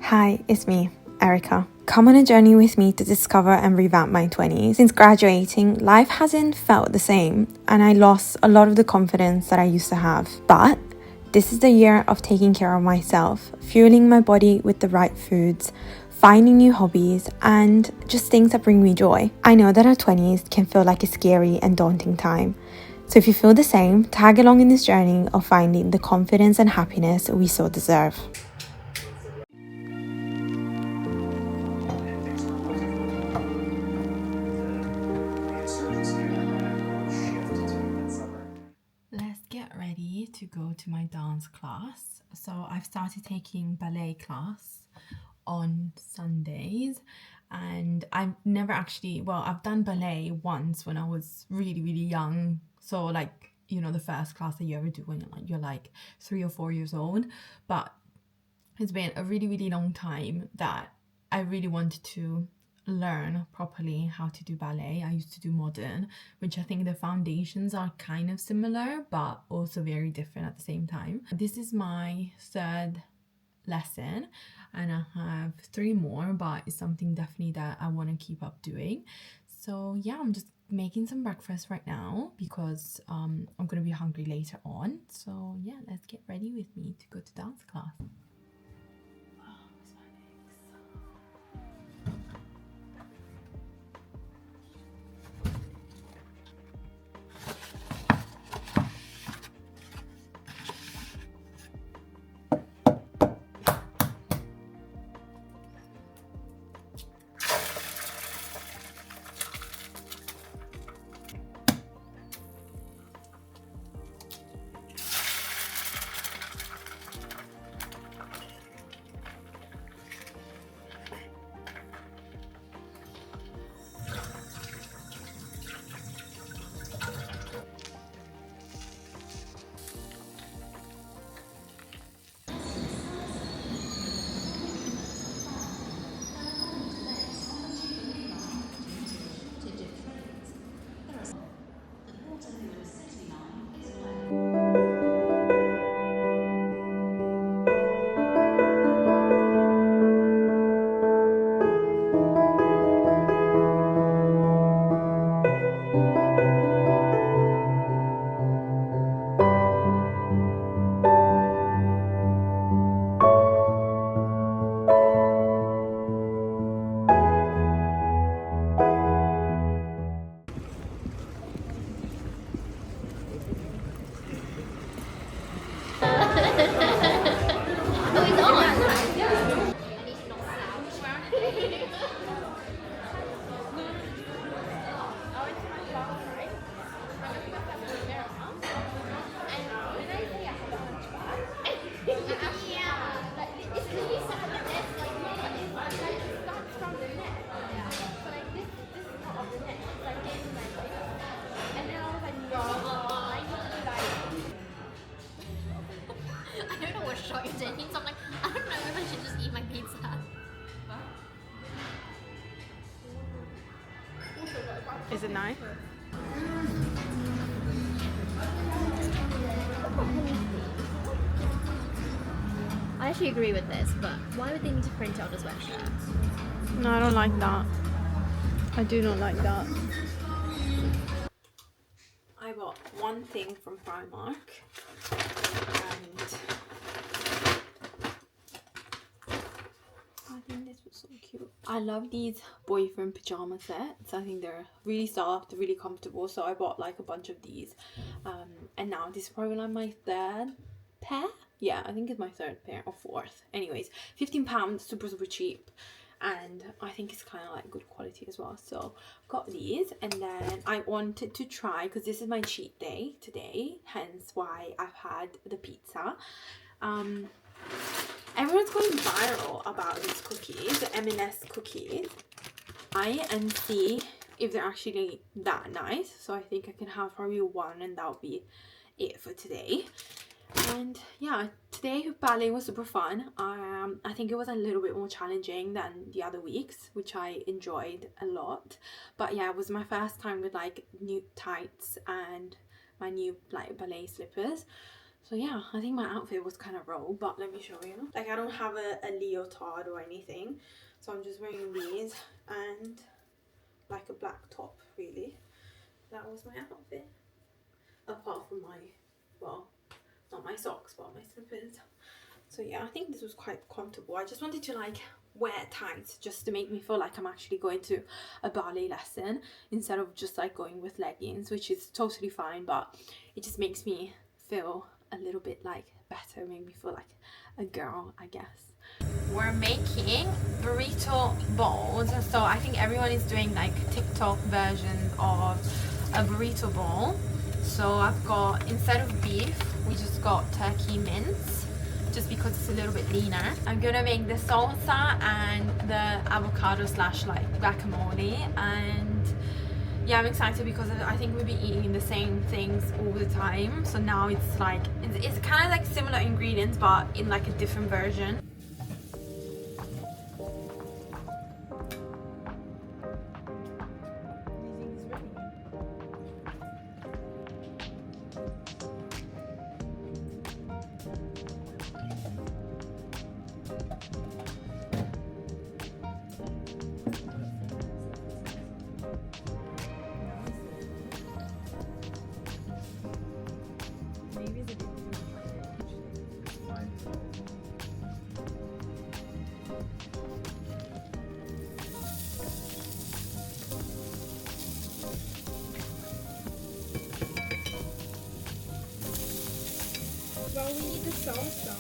Hi, it's me, Erika. Come on a journey with me to discover and revamp my 20s. Since graduating, life hasn't felt the same, and I lost a lot of the confidence that I used to have. But this is the year of taking care of myself, fueling my body with the right foods, finding new hobbies, and just things that bring me joy. I know that our 20s can feel like a scary and daunting time. So if you feel the same, tag along in this journey of finding the confidence and happiness we so deserve. Let's get ready to go to my dance class. So I've started taking ballet class on Sundays, and I've never actually, I've done ballet once when I was really young. So like, the first class that you ever do when you're like 3 or 4 years old. But it's been a really long time that I really wanted to learn properly how to do ballet. I used to do modern, which I think the foundations are kind of similar but also very different at the same time. This is my third lesson and I have 3 more, but it's something definitely that I want to keep up doing. So yeah, I'm just making some breakfast right now because I'm gonna be hungry later on. So yeah, let's get ready with me to go to dance class. I don't know what shot you're taking, so I'm like, I don't know if I should just eat my pizza. Is it nice? I actually agree with this, but why would they need to print it on a sweatshirt? No, I don't like that. I do not like that. I bought one thing from Primark and I think this was so cute. I love these boyfriend pajama sets. I think they're really soft, really comfortable, so I bought like a bunch of these. And now this is probably like my third pair. Yeah, I think it's my third pair or fourth. Anyways, £15, super cheap, and I think it's kind of like good quality as well. So got these, and then I wanted to try, because this is my cheat day today, hence why I've had the pizza. Everyone's going viral about these cookies, the M&S cookies. And see if they're actually that nice. So I think I can have probably one, and that'll be it for today. And yeah, today ballet was super fun. I think it was a little bit more challenging than the other weeks, which I enjoyed a lot. But yeah, it was my first time with like new tights and my new like ballet slippers. So yeah, I think my outfit was kind of rogue, but let me show you. Like, I don't have a leotard or anything, so I'm just wearing these and like a black top, really. That was my outfit. Apart from my, well, not my socks, but my slippers. So yeah, I think this was quite comfortable. I just wanted to like wear tights just to make me feel like I'm actually going to a ballet lesson instead of just like going with leggings, which is totally fine, but it just makes me feel a little bit like better, make me feel like a girl, I guess. We're making burrito bowls, so I think everyone is doing like TikTok version of a burrito bowl. So I've got, instead of beef, we just got turkey mince, just because it's a little bit leaner. I'm gonna make the salsa and the avocado slash like guacamole, and yeah, I'm excited because I think we'll be eating the same things all the time. So now it's like, it's kind of like similar ingredients, but in like a different version. Well, we need the salsa.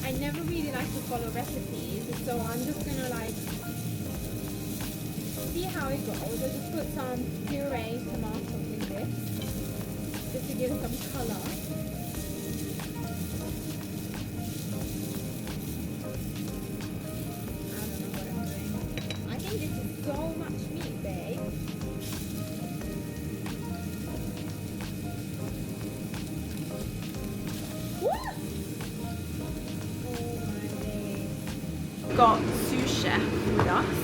I never really like to follow recipes, so I'm just gonna like see how it goes. I'll just put some pureed tomatoes in this, just to give it some colour. I don't know what I'm doing. I think this is so much meat, babe. What? Oh my days. Got sous chef with us.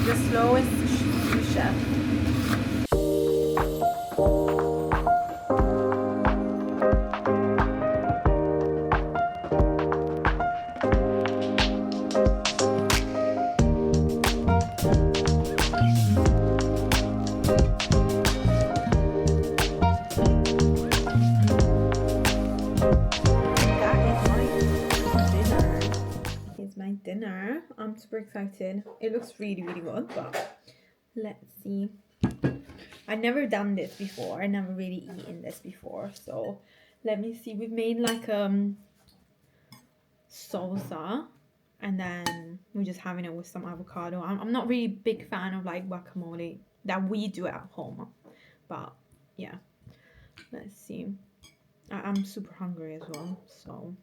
The slowest sous chef. Dinner. I'm super excited. It looks really good, but let's see. I've never done this before. I never really eaten this before, so let me see. We've made like salsa, and then we're just having it with some avocado. I'm not really big fan of like guacamole that we do at home, but yeah, let's see. I'm super hungry as well, so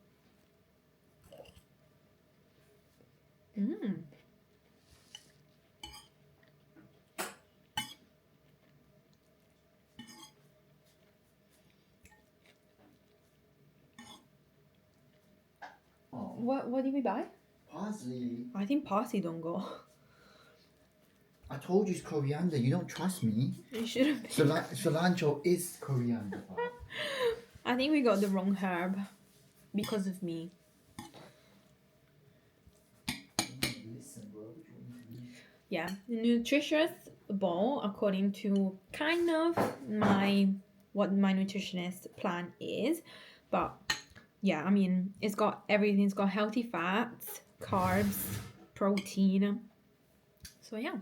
What did we buy? Parsley. I think parsley don't go. I told you it's coriander. You don't trust me. You shouldn't be. Cilantro is coriander. I think we got the wrong herb because of me. Listen, bro. Yeah, nutritious bowl according to kind of what my nutritionist plan is, but yeah, I mean, it's got everything. It's got healthy fats, carbs, protein. So yeah.